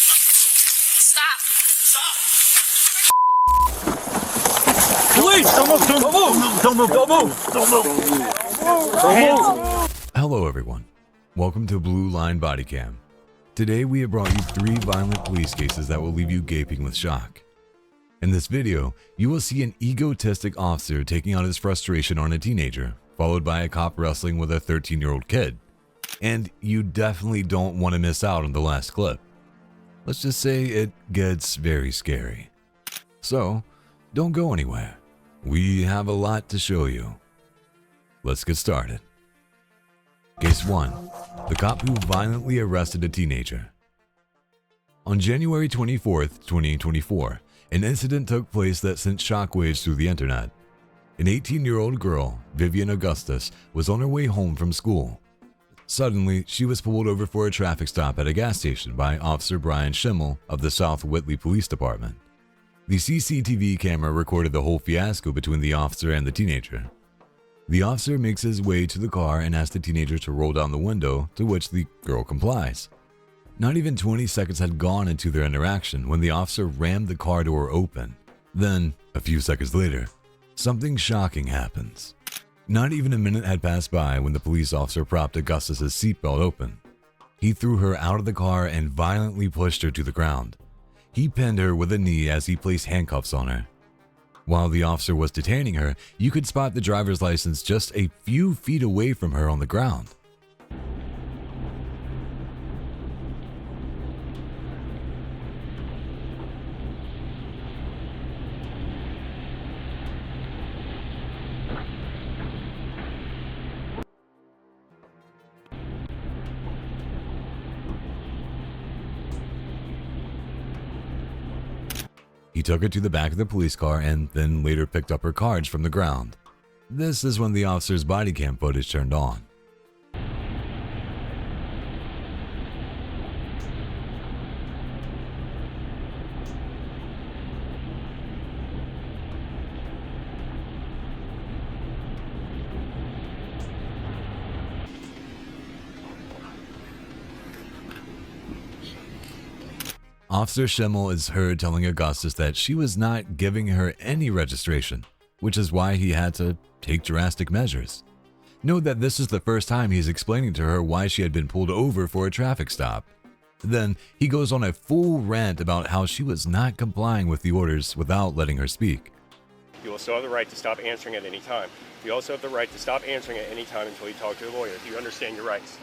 Stop. Police! Don't move! Don't move! Don't move! Don't move! Don't move! Don't move! Hello everyone, welcome to Blue Line Body Cam. Today we have brought you 3 violent police cases that will leave you gaping with shock. In this video, you will see an egotistic officer taking out his frustration on a teenager, followed by a cop wrestling with a 13-year-old kid. And you definitely don't want to miss out on the last clip. Let's just say it gets very scary. So, don't go anywhere. We have a lot to show you. Let's get started. Case 1. The cop who violently arrested a teenager. On January 24th, 2024, an incident took place that sent shockwaves through the internet. An 18-year-old girl, Vivian Augustus, was on her way home from school. Suddenly, she was pulled over for a traffic stop at a gas station by Officer Brian Schimmel of the South Whitley Police Department. The CCTV camera recorded the whole fiasco between the officer and the teenager. The officer makes his way to the car and asks the teenager to roll down the window, to which the girl complies. Not even 20 seconds had gone into their interaction when the officer rammed the car door open. Then, a few seconds later, something shocking happens. Not even a minute had passed by when the police officer propped Augustus's seatbelt open. He threw her out of the car and violently pushed her to the ground. He pinned her with a knee as he placed handcuffs on her. While the officer was detaining her, you could spot the driver's license just a few feet away from her on the ground. He took her to the back of the police car and then later picked up her cards from the ground. This is when the officer's body cam footage turned on. Officer Schimmel is heard telling Augustus that she was not giving her any registration, which is why he had to take drastic measures. Note that this is the first time he's explaining to her why she had been pulled over for a traffic stop. Then he goes on a full rant about how she was not complying with the orders without letting her speak. You also have the right to stop answering at any time. You also have the right to stop answering at any time until you talk to a lawyer. Do you understand your rights?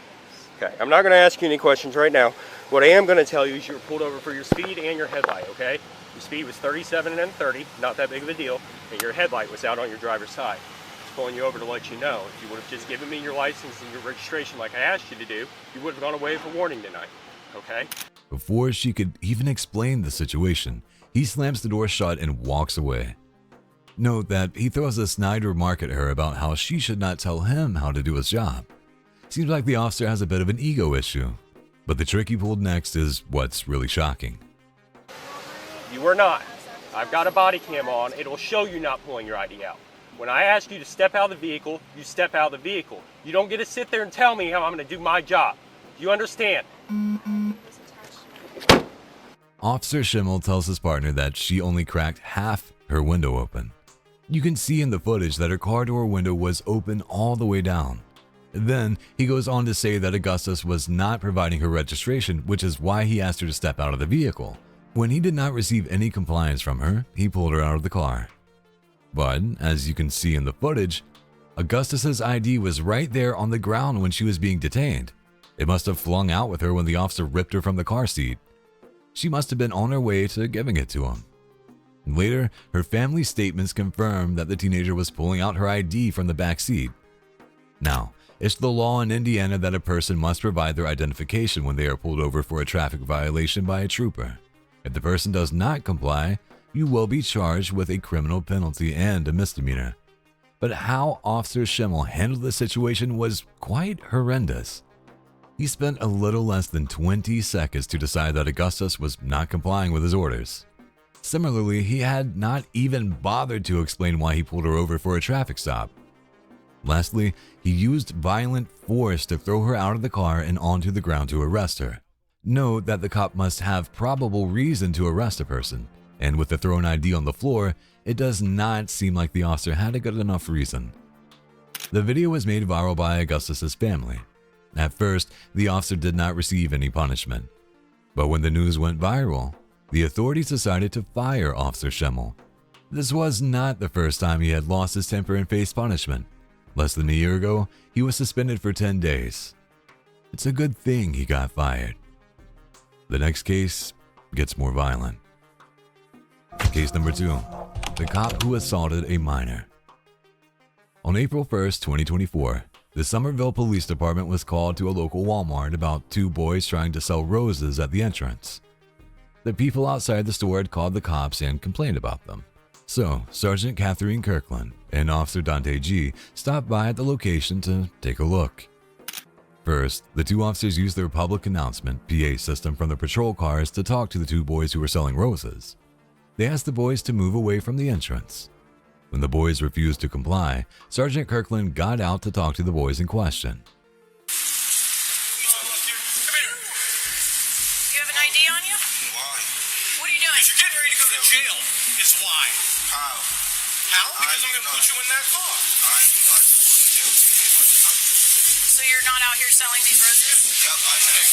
Okay, I'm not going to ask you any questions right now. What I am going to tell you is you were pulled over for your speed and your headlight, okay? Your speed was 37 and 30, not that big of a deal, and your headlight was out on your driver's side. Just pulling you over to let you know. If you would have just given me your license and your registration like I asked you to do, you would have gone away for warning tonight, okay? Before she could even explain the situation, he slams the door shut and walks away. Note that he throws a snide remark at her about how she should not tell him how to do his job. Seems like the officer has a bit of an ego issue. But the trick he pulled next is what's really shocking. You were not. I've got a body cam on. It'll show you not pulling your ID out. When I ask you to step out of the vehicle, you step out of the vehicle. You don't get to sit there and tell me how I'm going to do my job. Do you understand? Officer Schimmel tells his partner that she only cracked half her window open. You can see in the footage that her car door window was open all the way down. Then, he goes on to say that Augustus was not providing her registration, which is why he asked her to step out of the vehicle. When he did not receive any compliance from her, he pulled her out of the car. But, as you can see in the footage, Augustus's ID was right there on the ground when she was being detained. It must have flung out with her when the officer ripped her from the car seat. She must have been on her way to giving it to him. Later, her family statements confirmed that the teenager was pulling out her ID from the back seat. Now, it's the law in Indiana that a person must provide their identification when they are pulled over for a traffic violation by a trooper. If the person does not comply, you will be charged with a criminal penalty and a misdemeanor. But how Officer Schimmel handled the situation was quite horrendous. He spent a little less than 20 seconds to decide that Augustus was not complying with his orders. Similarly, he had not even bothered to explain why he pulled her over for a traffic stop. Lastly, he used violent force to throw her out of the car and onto the ground to arrest her. Note that the cop must have probable reason to arrest a person, and with the thrown ID on the floor, it does not seem like the officer had a good enough reason. The video was made viral by Augustus's family. At first, the officer did not receive any punishment. But when the news went viral, the authorities decided to fire Officer 𝐒𝐆𝐆𝐄𝐒. This was not the first time he had lost his temper and faced punishment. Less than a year ago, he was suspended for 10 days. It's a good thing he got fired. The next case gets more violent. Case number 2. The cop who assaulted a minor. On April 1st, 2024, the Somerville Police Department was called to a local Walmart about 2 boys trying to sell roses at the entrance. The people outside the store had called the cops and complained about them. So, Sergeant Catherine Kirkland and Officer Dante G stopped by at the location to take a look. First, the 2 officers used their public announcement PA system from the patrol cars to talk to the 2 boys who were selling roses. They asked the boys to move away from the entrance. When the boys refused to comply, Sergeant Kirkland got out to talk to the boys in question. You have an ID on you? Why? What are you doing? If you're getting ready to go to jail, is why. How? How? Because I'm going to put you in that car. I am not going to jail. So you're not out here selling these roses? Yep, I am.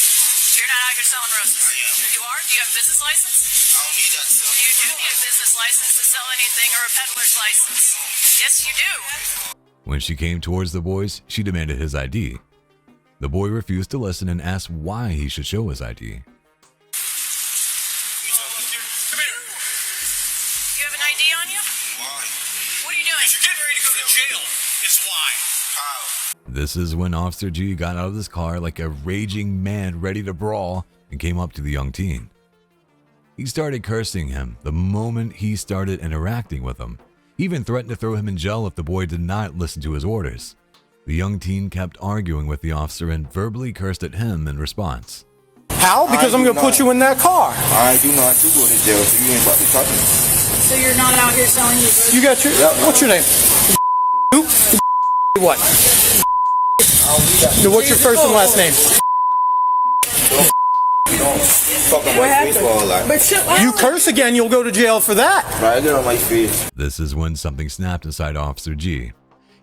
You're not out here selling roses? I am. You are? Do you have a business license? I don't need that stuff. You do need a business license to sell anything or a peddler's license. Yes, you do. When she came towards the boys, she demanded his ID. The boy refused to listen and asked why he should show his ID. You have an ID on you? Why? What are you doing? If you're getting ready to go to jail, is why. How? This is when Officer G got out of his car like a raging man ready to brawl and came up to the young teen. He started cursing him the moment he started interacting with him. He even threatened to throw him in jail if the boy did not listen to his orders. The young teen kept arguing with the officer and verbally cursed at him in response. How? Because I'm going to put you in that car. I do not do go to jail, so you ain't about to touch me. So you're not out here selling these roses? You got your, what's your name? Who? What? No, what's your first and last name? You don't fuck on my face for all that. But shut up. You curse again, you'll go to jail for that. Right, I get on my face. This is when something snapped inside Officer G.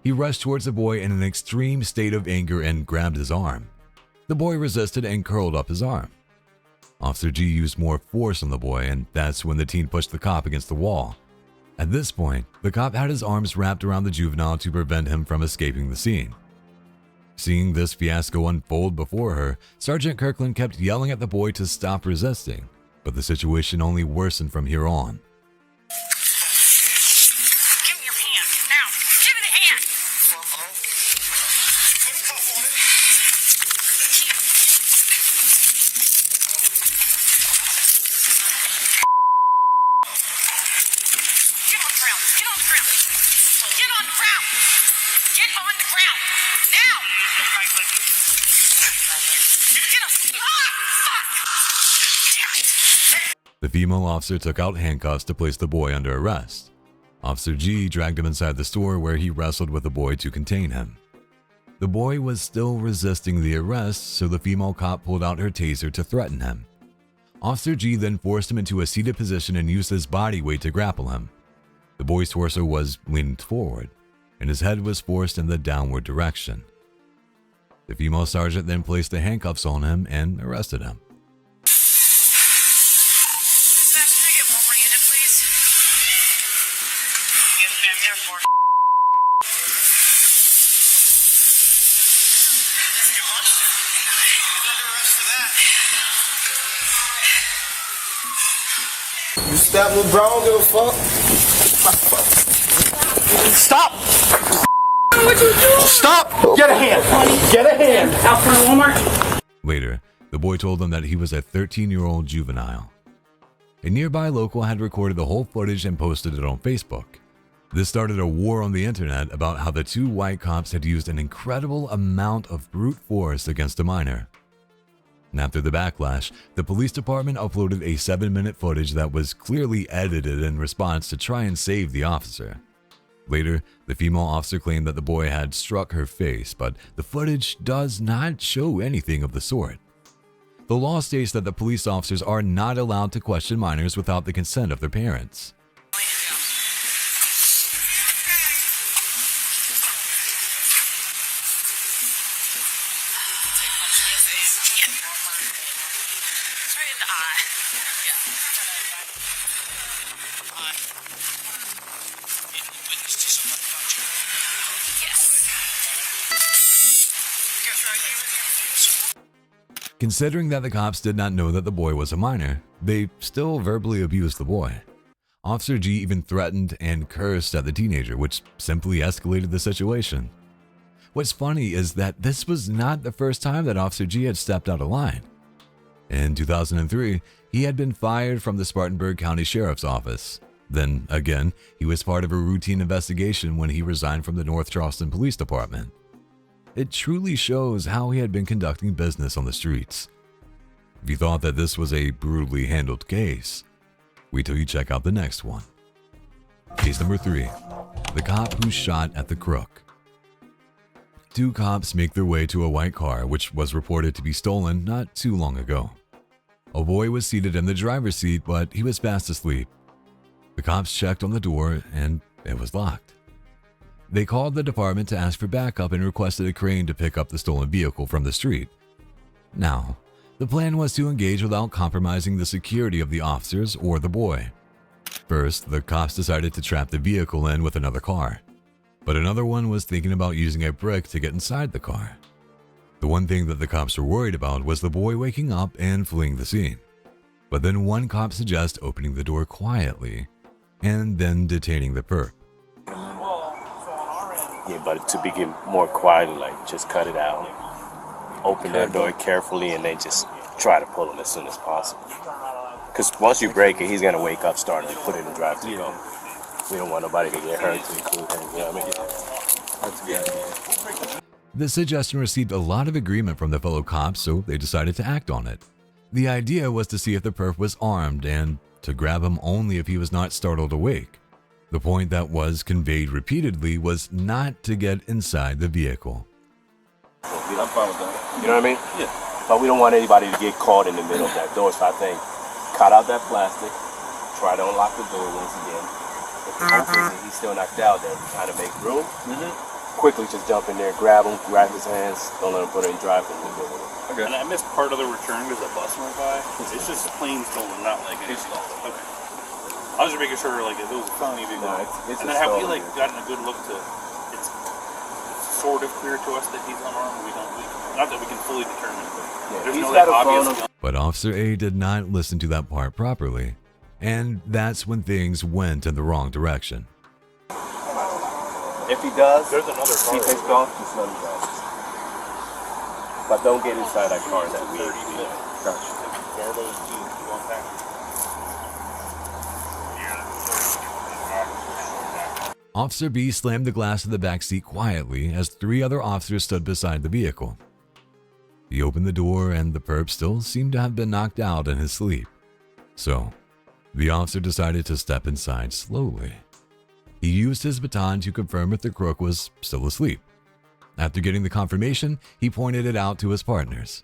He rushed towards the boy in an extreme state of anger and grabbed his arm. The boy resisted and curled up his arm. Officer G used more force on the boy, and that's when the teen pushed the cop against the wall. At this point, the cop had his arms wrapped around the juvenile to prevent him from escaping the scene. Seeing this fiasco unfold before her, Sergeant Kirkland kept yelling at the boy to stop resisting, but the situation only worsened from here on. Give me your hand. Now. Give me the hand. Put a cuff on it. Get on the ground. Get on the ground. Get on the ground. Get on the ground. Now. Get up. Fuck. The female officer took out handcuffs to place the boy under arrest. Officer G dragged him inside the store where he wrestled with the boy to contain him. The boy was still resisting the arrest, so the female cop pulled out her taser to threaten him. Officer G then forced him into a seated position and used his body weight to grapple him. The boy's torso was leaned forward, and his head was forced in the downward direction. The female sergeant then placed the handcuffs on him and arrested him. Dispatch, can I get one more unit, please? Yes, ma'am. There for. You punched him. You're under arrest for that. You stabbed me, bro. I don't give a fuck. Stop! What you doing? Stop! Get a hand! Get a hand! Out front of Walmart? Later, the boy told them that he was a 13-year-old juvenile. A nearby local had recorded the whole footage and posted it on Facebook. This started a war on the internet about how the 2 white cops had used an incredible amount of brute force against a minor. And after the backlash, the police department uploaded a 7-minute footage that was clearly edited in response to try and save the officer. Later, the female officer claimed that the boy had struck her face, but the footage does not show anything of the sort. The law states that the police officers are not allowed to question minors without the consent of their parents. Right in the eye. Witness to somebody about you. Yes. Considering that the cops did not know that the boy was a minor, they still verbally abused the boy. Officer G even threatened and cursed at the teenager, which simply escalated the situation. What's funny is that this was not the first time that Officer G had stepped out of line. In 2003, he had been fired from the Spartanburg County Sheriff's Office. Then, again, he was part of a routine investigation when he resigned from the North Charleston Police Department. It truly shows how he had been conducting business on the streets. If you thought that this was a brutally handled case, wait till you check out the next one. Case number 3, the cop who shot at the crook. 2 cops make their way to a white car which was reported to be stolen not too long ago. A boy was seated in the driver's seat, but he was fast asleep. The cops checked on the door and it was locked. They called the department to ask for backup and requested a crane to pick up the stolen vehicle from the street. Now, the plan was to engage without compromising the security of the officers or the boy. First, the cops decided to trap the vehicle in with another car, but another one was thinking about using a brick to get inside the car. The one thing that the cops were worried about was the boy waking up and fleeing the scene. But then one cop suggests opening the door quietly and then detaining the perp. Yeah, but to begin more quietly, like just cut it out, open that door carefully, and then just try to pull him as soon as possible. Because once you break it, he's gonna wake up, start and put it in drive through. We don't want nobody to get hurt. To include him, you know what I mean? That's good. The suggestion received a lot of agreement from the fellow cops, so they decided to act on it. The idea was to see if the perp was armed and to grab him only if he was not startled awake. The point that was conveyed repeatedly was not to get inside the vehicle. I'm fine with that. You know what I mean? Yeah. But we don't want anybody to get caught in the middle of that door, so I think cut out that plastic, try to unlock the door once again. If the opens and he's still knocked out, then try to make room. Quickly just jump in there, grab him, grab his hands, don't let him put it in drive and we'll go with it. Okay. And I missed part of the return because a bus went by. It's just plain stolen, not like it's stolen. Okay. I was just making sure, like, if it was a felony vehicle. No, it's and then have we, like, gotten a good look to, it's sort of clear to us that he's unarmed? Not that we can fully determine, but there's no, like, obvious. But Officer A did not listen to that part properly, and that's when things went in the wrong direction. If he does, There's another car. he takes off, just let him go. But don't get inside that car that we Officer B slammed the glass of the back seat quietly as 3 other officers stood beside the vehicle. He opened the door and the perp still seemed to have been knocked out in his sleep. So, the officer decided to step inside slowly. He used his baton to confirm if the crook was still asleep. After getting the confirmation, he pointed it out to his partners.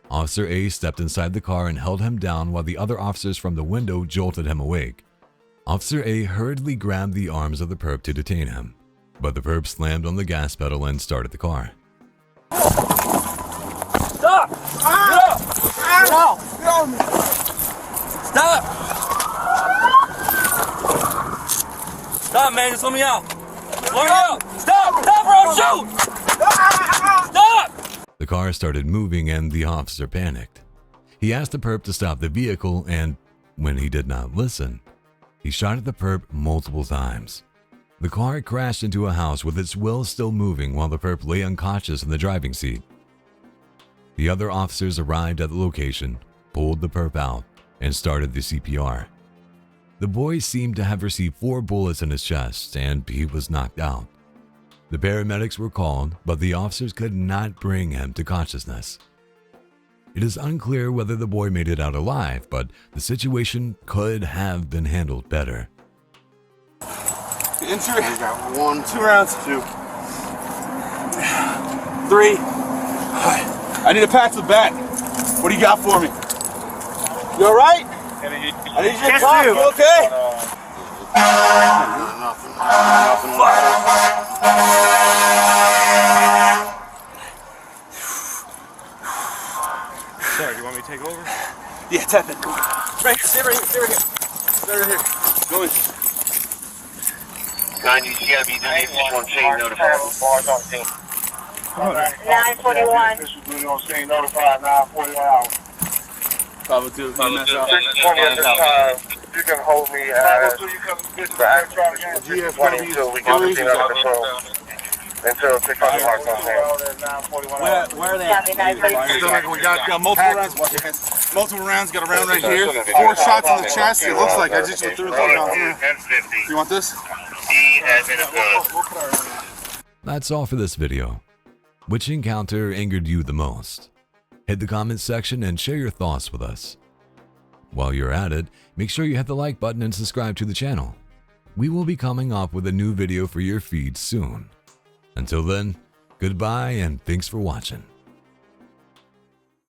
Officer A stepped inside the car and held him down while the other officers from the window jolted him awake. Officer A hurriedly grabbed the arms of the perp to detain him, but the perp slammed on the gas pedal and started the car. Stop! Stop! Stop! Stop! Stop, man. Just let me out. Let me out. Stop! Stop or I'll shoot! Stop! The car started moving and the officer panicked. He asked the perp to stop the vehicle and, when he did not listen, he shot at the perp multiple times. The car crashed into a house with its wheels still moving while the perp lay unconscious in the driving seat. The other officers arrived at the location, pulled the perp out, and started the CPR. The boy seemed to have received 4 bullets in his chest and he was knocked out. The paramedics were called, but the officers could not bring him to consciousness. It is unclear whether the boy made it out alive, but the situation could have been handled better. Injury. We got 1, 2 rounds. 2. 3. I need a patch to the back. What do you got for me? You all right? I need you to talk. You okay? Nothing. Sorry, do you want me to take over? Yeah, tap it. Right here. Stay right here. Stay right here. Go in. 90, you gotta be doing this one chain notified. 941. This is really on scene notified 941 hours. 502. 620 at this time. You can hold me as the GFW until we get the scene under control. Until 600 marks on hand. Where are they at? We got multiple rounds. Multiple rounds. Got a round right here. 4 shots in the chest. It looks like I just went through it. You want this? That's all for this video. Which encounter angered you the most? Hit the comments section and share your thoughts with us. While you're at it, make sure you hit the like button and subscribe to the channel. We will be coming up with a new video for your feed soon. Until then, goodbye and thanks for watching.